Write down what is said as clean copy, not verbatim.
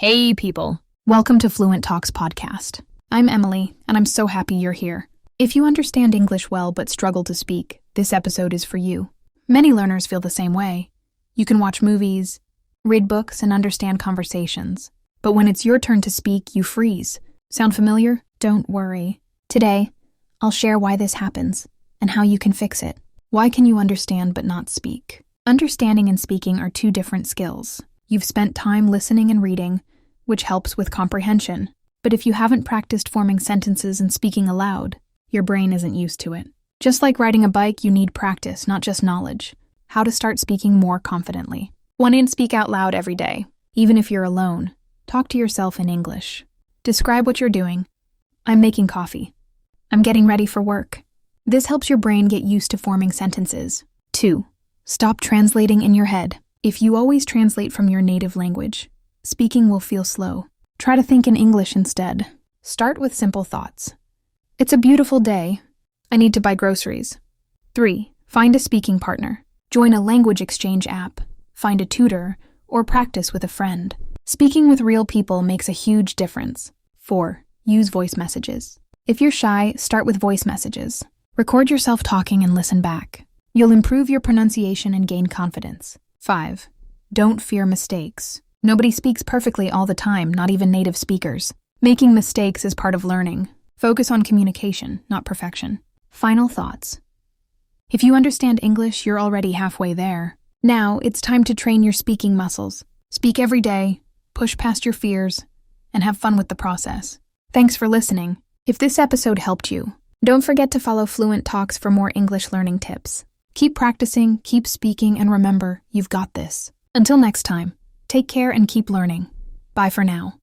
Hey people, welcome to Fluent Talks podcast. I'm Emily, and I'm so happy you're here. If you understand English well but struggle to speak, this episode is for you. Many learners feel the same way. You can watch movies, read books, and understand conversations. But when it's your turn to speak, you freeze. Sound familiar? Don't worry. Today, I'll share why this happens and how you can fix it. Why can you understand but not speak? Understanding and speaking are two different skills. You've spent time listening and reading, which helps with comprehension. But if you haven't practiced forming sentences and speaking aloud, your brain isn't used to it. Just like riding a bike, you need practice, not just knowledge. How to start speaking more confidently. 1. Speak out loud every day. Even if you're alone, talk to yourself in English. Describe what you're doing. I'm making coffee. I'm getting ready for work. This helps your brain get used to forming sentences. 2. Stop translating in your head. If you always translate from your native language, speaking will feel slow. Try to think in English instead. Start with simple thoughts. It's a beautiful day. I need to buy groceries. 3. Find a speaking partner. Join a language exchange app. Find a tutor, or practice with a friend. Speaking with real people makes a huge difference. 4. Use voice messages. If you're shy, start with voice messages. Record yourself talking and listen back. You'll improve your pronunciation and gain confidence. 5. Don't fear mistakes. Nobody speaks perfectly all the time, not even native speakers. Making mistakes is part of learning. Focus on communication, not perfection. Final thoughts. If you understand English, you're already halfway there. Now, it's time to train your speaking muscles. Speak every day, push past your fears, and have fun with the process. Thanks for listening. If this episode helped you, don't forget to follow Fluent Talks for more English learning tips. Keep practicing, keep speaking, and remember, you've got this. Until next time, take care and keep learning. Bye for now.